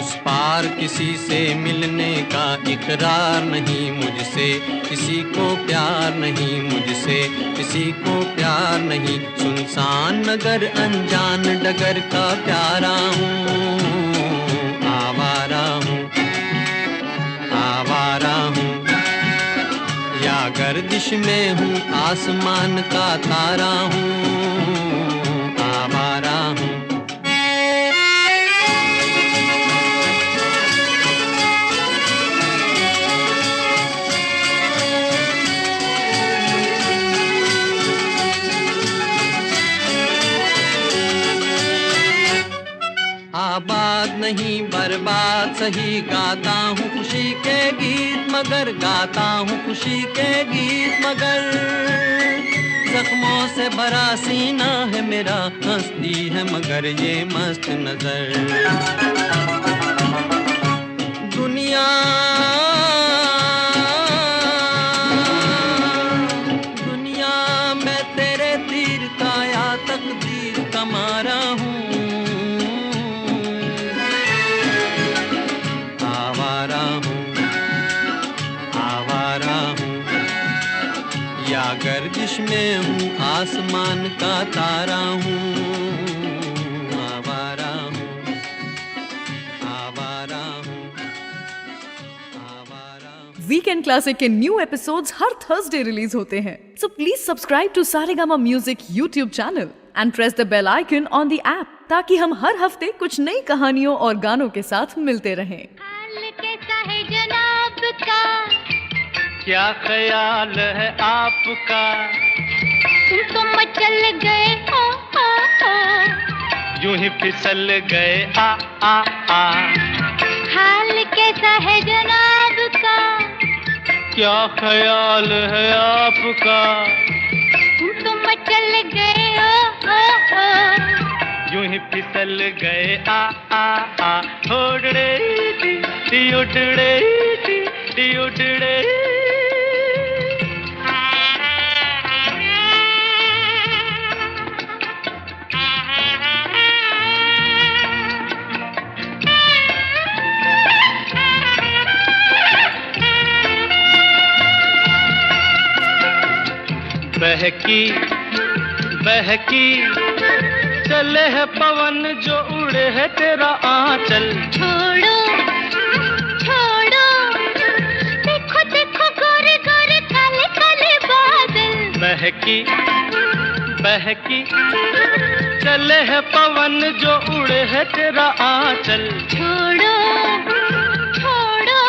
उस पार किसी से मिलने का इकरार नहीं, मुझसे किसी को प्यार नहीं, मुझसे किसी को प्यार नहीं। सुनसान नगर अनजान डगर का प्यारा हूँ। आवारा हूँ या गर्दिश में हूँ आसमान का तारा हूँ। आवारा हूँ आबाद नहीं बर्बाद सही गाता हूँ खुशी के गीत मगर, गाता हूँ खुशी के गीत मगर। जख्मों से भरा सीना है मेरा, हंसती है मगर ये मस्त नजर। दुनिया मैं तेरे तीर का या तकदीर का मारा हूँ। या गर्दिश में हूँ आसमान का तारा हूँ। आवारा हूँ वीकेंड क्लासिक के न्यू एपिसोड्स हर थर्सडे रिलीज होते हैं, so please subscribe to Saregama music YouTube channel and press the bell icon on the app, ताकि हम हर हफ्ते कुछ नई कहानियों और गानों के साथ मिलते रहें। हाल कैसा है जनाब का, क्या ख्याल है आपका, तुम तो मचल गए हो, यूं ही फिसल गए आ आ आ। हाल कैसा है जनाब का, क्या ख्याल है आपका, तुम तो मचल गए हो, यूं ही फिसल गए आ उड़ड़े उड़ड़े उड़ड़े। बहकी बहकी चले है पवन जो उड़े है तेरा आंचल। छोड़ो छोड़ो देखो देखो गोरे गोरे काले काले बादल। बहकी बहकी चले है पवन जो उड़े है तेरा आंचल। छोड़ो छोड़ो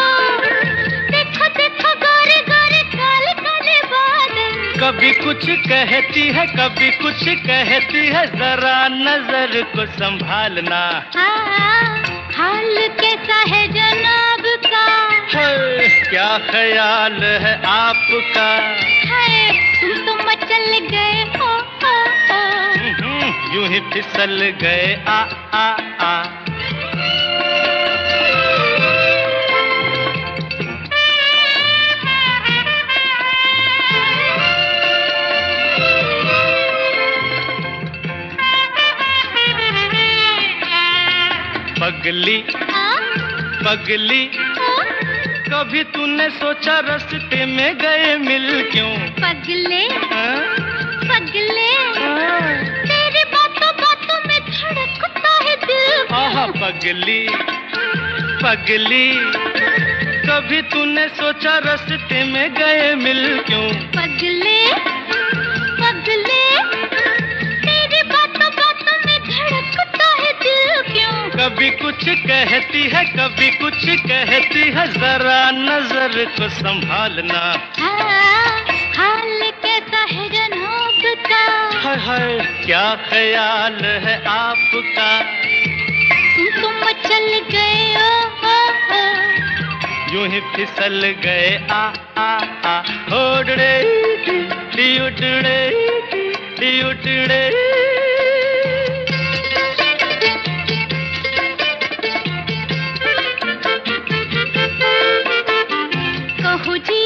देखो देखो गोरे गोरे काले काले बादल। कभी कुछ कहती है कभी कुछ कहती है, जरा नजर को संभालना। हाल कैसा है जनाब का? है, क्या ख्याल है आपका? है, तुम तो मचल गए हो। यूं ही फिसल गए आ पगली पगली कभी तूने सोचा रास्ते में गए मिल क्यों? पगले पगले तेरी बातों बातों में धड़कता है दिल। आहा पगली पगली कभी तूने सोचा रास्ते में गए मिल क्यों? पगले पगले तेरी बातों बातों में धड़कता है दिल क्यों? कभी कुछ कहती है कभी कुछ कहती है, जरा नजर को संभालना। हाल कैसा है जनाब का? हाय हाय क्या ख्याल है आपका? तुम तो मचल गए हो। यूं ही फिसल गए आ उड़ड़े उड़ड़े उड़ड़े। कहो जी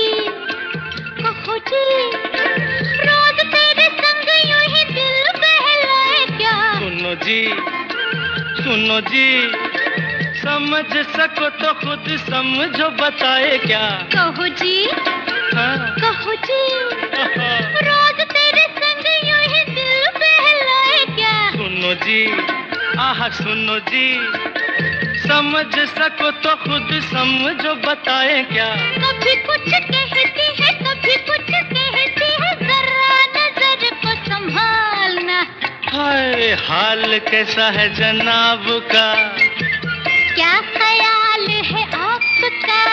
रोज तेरे संग यूं ही दिल बहलाए क्या? सुनो जी समझ सको तो खुद समझो बताए क्या? कहो जी कहो जी रोज तेरे संग यूं ही दिल बहलाए क्या? सुनो जी आह सुनो जी समझ सको तो खुद समझो बताए क्या? कभी कुछ कहती है कभी कुछ कहती है, जरा नजर को संभालना। हाय हाल कैसा है जनाब का? क्या ख्याल है आपका?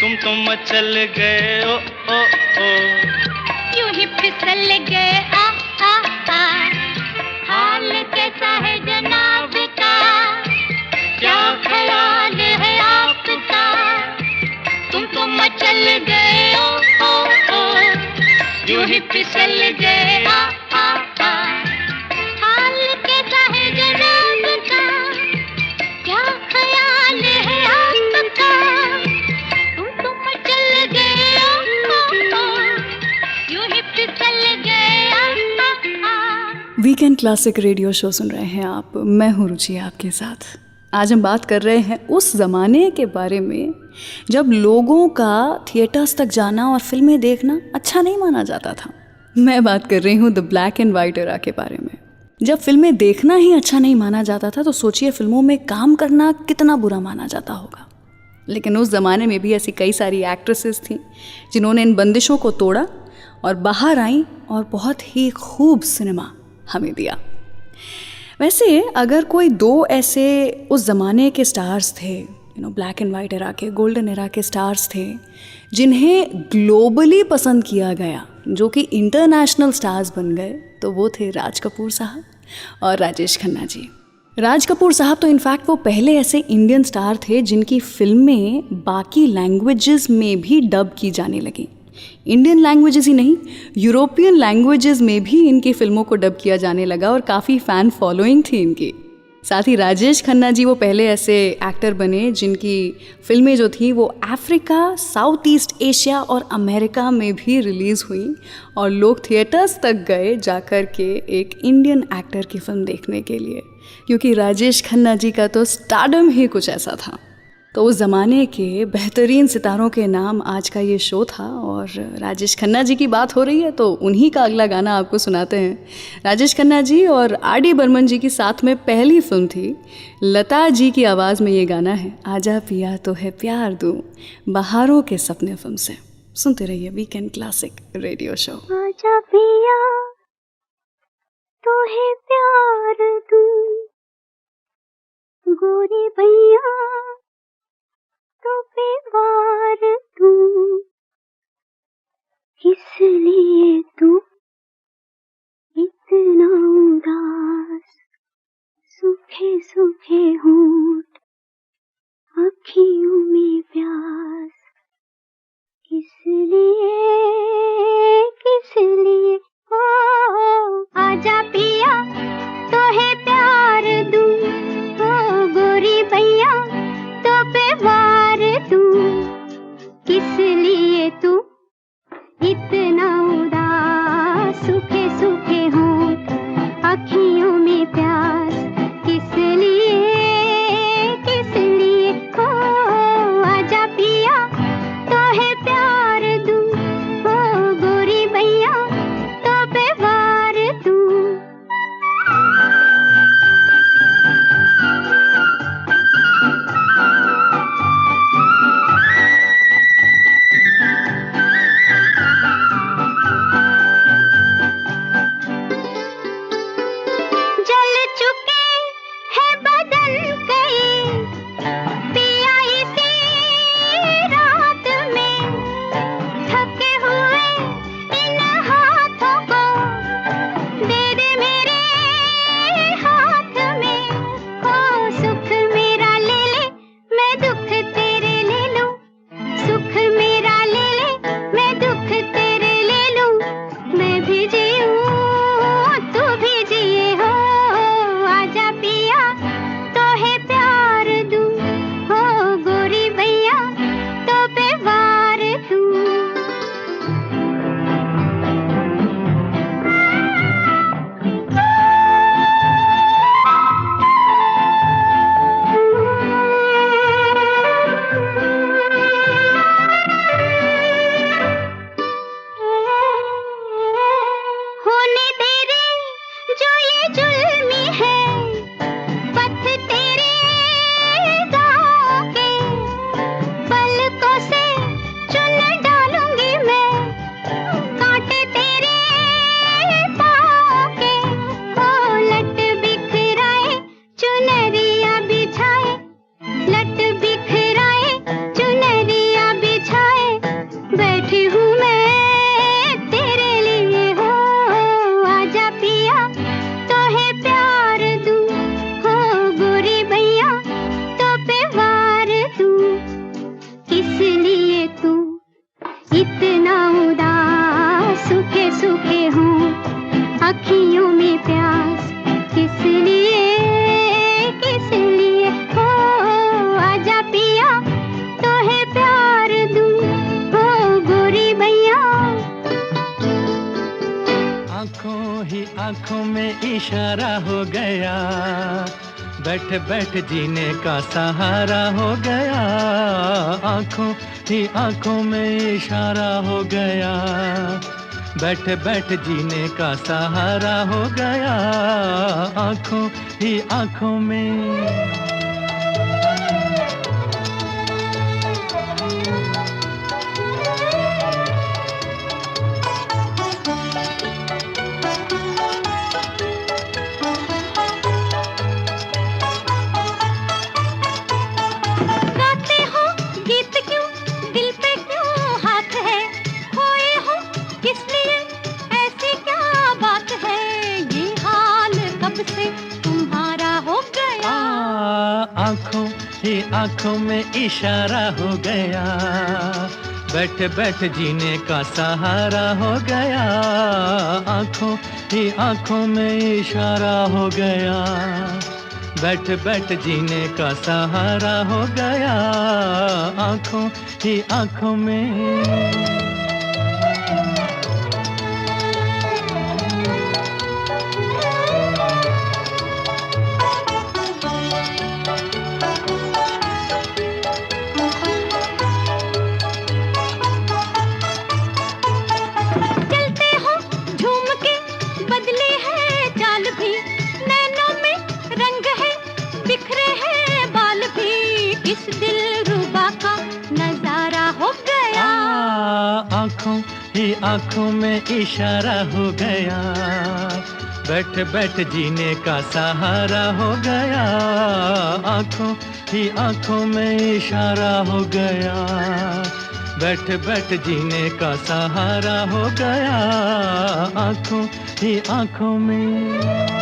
तुम तो मचल गए ओ यूं ही फिसल गए आ हाल कैसा है जनाब का? क्या ख्याल है आपका? तुम तो मचल गए ओ यूं ही फिसल गए आ हाल कैसा है जनाब का? क्या ख्याल है आपका? तुम तो मचल गए यूं ही फिसल गए वीकेंड क्लासिक रेडियो शो सुन रहे हैं आप। मैं हूँ रुचि आपके साथ। आज हम बात कर रहे हैं उस ज़माने के बारे में जब लोगों का थिएटर्स तक जाना और फिल्में देखना अच्छा नहीं माना जाता था। मैं बात कर रही हूँ the black and white era के बारे में। जब फिल्में देखना ही अच्छा नहीं माना जाता था तो सोचिए फिल्मों में काम करना कितना बुरा माना जाता होगा। लेकिन उस ज़माने में भी ऐसी कई सारी एक्ट्रेसेस थीं जिन्होंने इन बंदिशों को तोड़ा और बाहर आईं और बहुत ही खूब सिनेमा हमें दिया। वैसे अगर कोई दो ऐसे उस ज़माने के स्टार्स थे, ब्लैक एंड वाइट एरा के, गोल्डन एरा के स्टार्स थे जिन्हें ग्लोबली पसंद किया गया, जो कि इंटरनेशनल स्टार्स बन गए, तो वो थे राज कपूर साहब और राजेश खन्ना जी। राज कपूर साहब तो इनफैक्ट वो पहले ऐसे इंडियन स्टार थे जिनकी फिल्में बाकी लैंग्वेजेस में भी डब की जाने लगी। इंडियन लैंग्वेजेस ही नहीं, यूरोपियन लैंग्वेजेस में भी इनकी फिल्मों को डब किया जाने लगा और काफ़ी फ़ैन फॉलोइंग थी इनकी। साथ ही राजेश खन्ना जी वो पहले ऐसे एक्टर बने जिनकी फिल्में जो थी वो अफ्रीका, साउथ ईस्ट एशिया और अमेरिका में भी रिलीज़ हुई और लोग थिएटर्स तक गए जाकर के एक इंडियन एक्टर की फिल्म देखने के लिए, क्योंकि राजेश खन्ना जी का तो स्टारडम ही कुछ ऐसा था। तो उस ज़माने के बेहतरीन सितारों के नाम आज का ये शो था और राजेश खन्ना जी की बात हो रही है तो उन्हीं का अगला गाना आपको सुनाते हैं। राजेश खन्ना जी और आर.डी. बर्मन जी की साथ में पहली फिल्म थी, लता जी की आवाज़ में ये गाना है, आजा पिया तो है प्यार दूँ, बहारों के सपने फिल्म से। सुनते रहिए वीकेंड क्लासिक रेडियो शो। आजा पिया तो है प्यार दूँ, गोरी भैया तो पे वार दूँ, किस लिए तू इतना उदास, सूखे सूखे होंठ अखियों में प्यास, किस लिए ओ आजा पिया तो है प्यार दूँ, ओ गोरी भैया तो पे वार दूँ, किस लिए तू इतना उदास, सूखे सूखे होंठ अखियों में प्यास, किस लिए ओ आजा पिया तो है प्यार दूँ, ओ गोरी भैया तो पे वार दूँ। जल चुके हैं बदन कई पिया इसी रात में, थके हुए इन हाथों को दे दे मेरे हाथ में, ओ सुख मेरा ले ले मैं दुख तेरे ले लूं, सुख मेरा ले ले मैं दुख तेरे ले लूं, मैं भी जीऊं तू भी जिए हो, आजा पिया तो है प्यार दूँ, हो गोरी भैया तो पे वार दूँ। होने तेरे जो ये जुल्मी है, पथ तेरे गाँव के, पलकों से चुन डालूंगी मैं, कांटे तेरे पाँव के, ओ लट बिखराए चुनरिया बिछाए, लट बिखराए चुनरिया बिछाए, बैठी हूँ मैं तेरे लिए हो, आजा पिया तो है प्यार दूँ, हो गोरी भैया तो पे वार दूँ, किस लिए तू इतना उदास, सूखे सूखे हों अखियों में प्यास, किस लिए हो आजा पिया तो है प्यार दूँ, हो गोरी भैया। आंखों ही आंखों में इशारा हो गया, बैठ बैठ जीने का सहारा हो गया, आंखों ही आंखों में इशारा हो गया, बैठ बैठ जीने का सहारा हो गया, आंखों ही आंखों में। आंखों ही आंखों में इशारा हो गया, बैठे बैठे जीने का सहारा हो गया, आंखों ही आंखों में इशारा हो गया। बैठे बैठे जीने का सहारा हो गया, आंखों ही आंखों में। आंखों ही आंखों में इशारा हो गया, बैठे बैठे जीने का सहारा हो गया, आंखों ही आंखों में इशारा हो गया। बैठे बैठे जीने का सहारा हो गया, आंखों ही आंखों में।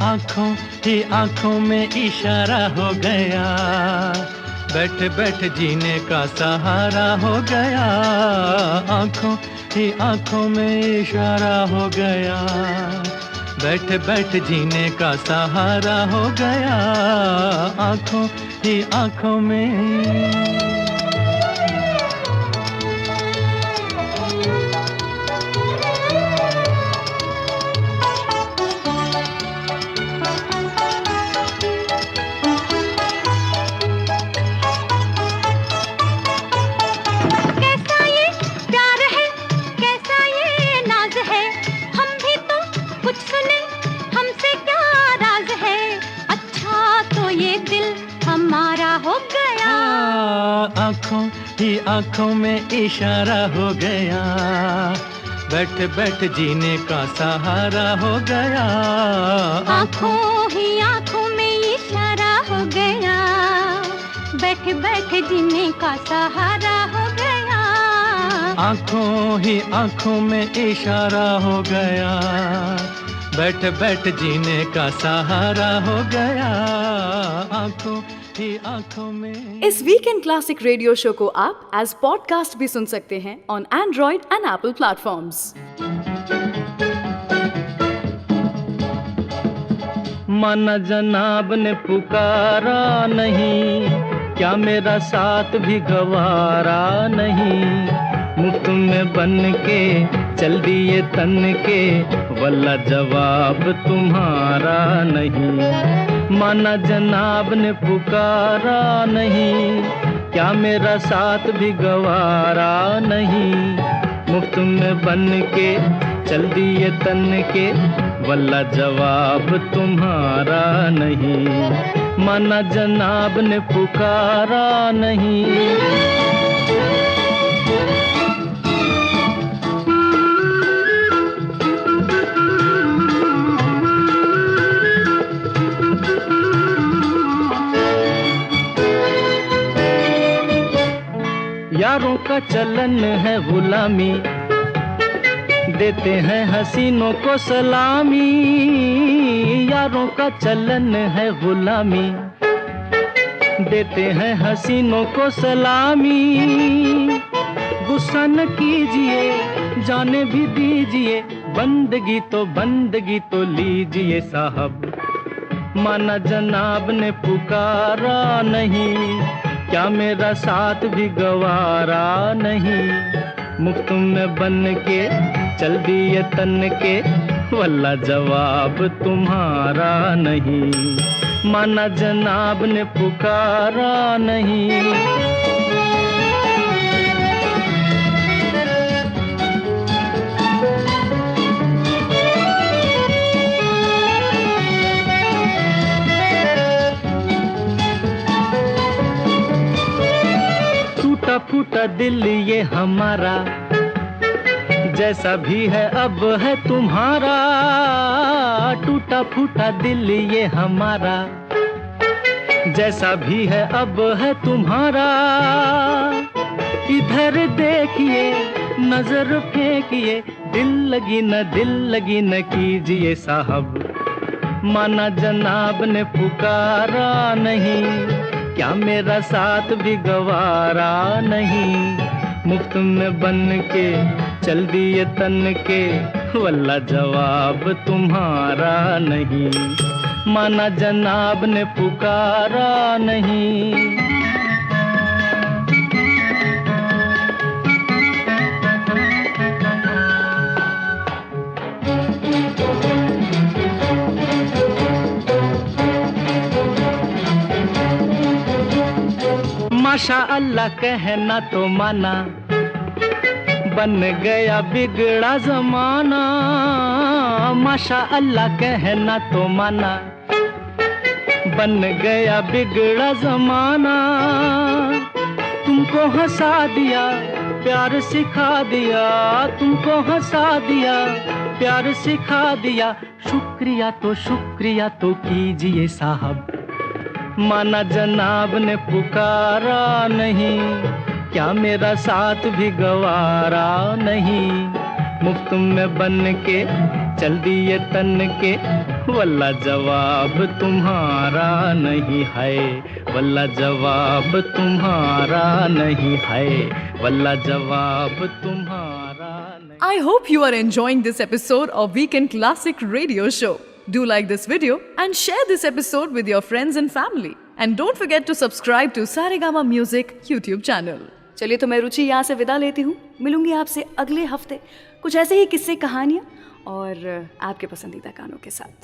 आंखों ही आंखों में इशारा हो गया, बैठे बैठे जीने का सहारा हो गया, आंखों ही आंखों में इशारा हो गया। बैठे बैठे जीने का सहारा हो गया, आंखों ही आंखों में। आंखों ही आंखों में इशारा हो गया, बैठे बैठे जीने का सहारा हो गया। आंखों ही आंखों में इशारा हो गया, बैठे बैठे जीने का सहारा हो गया। आंखों ही आंखों में इशारा हो गया, बैठे बैठे जीने का सहारा हो गया, आंखों ही आंखों में। इस वीकेंड क्लासिक रेडियो शो को आप एज पॉडकास्ट भी सुन सकते हैं on Android and Apple platforms. माना जनाब ने पुकारा नहीं, क्या मेरा साथ भी गवारा नहीं। मुफ्त में बन के चल दिए तन के, वल्ला जवाब तुम्हारा नहीं। माना जनाब ने पुकारा नहीं, क्या मेरा साथ भी गवारा नहीं। मुफ्त में बन के चल दिए तन के, वल्ला जवाब तुम्हारा नहीं। माना जनाब ने पुकारा नहीं। यारों का चलन है गुलामी, देते हैं हसीनों को सलामी। यारों का चलन है गुलामी, देते हैं हसीनों को सलामी। गुस्सा न कीजिए, जाने भी दीजिए, बंदगी तो लीजिए साहब। माना जनाब ने पुकारा नहीं, क्या मेरा साथ भी गवारा नहीं। मुफ्त में बन के चल दिए तन के, वल्ला जवाब तुम्हारा नहीं। माना जनाब ने पुकारा नहीं। टूटा फूटा टूटा दिल ये हमारा, जैसा भी है अब है तुम्हारा। टूटा फूटा दिल ये हमारा, जैसा भी है अब है तुम्हारा। इधर देखिए नजर फेंकिए, दिल लगी न कीजिए साहब। माना जनाब ने पुकारा नहीं, क्या मेरा साथ भी गवारा नहीं। मुफ्त में बन के चल दिए तन के, वल्ला जवाब तुम्हारा नहीं। माना जनाब ने पुकारा नहीं। माशा अल्लाह कहना तो माना, बन गया बिगड़ा जमाना। माशा अल्लाह कहना तो माना, बन गया बिगड़ा जमाना। तुमको हंसा दिया प्यार सिखा दिया, तुमको हंसा दिया प्यार सिखा दिया। शुक्रिया तो कीजिए साहब। माना जनाब ने पुकारा नहीं, क्या मेरा साथ भी गवारा नहीं। मुफ्त में बन के चल दिए तन के, वल्ला जवाब तुम्हारा नहीं है। वल्ला जवाब तुम्हारा नहीं है। वल्ला जवाब तुम्हारा नहीं। I hope you are enjoying this episode of Weekend Classic Radio Show. Do like this video and share this episode with your friends and family. And don't forget to subscribe to Saregama Music YouTube channel. चलिए तो मैं रुचि यहाँ से विदा लेती हूँ। मिलूंगी आपसे अगले हफ्ते कुछ ऐसे ही किस्से, कहानियाँ और आपके पसंदीदा गानों के साथ।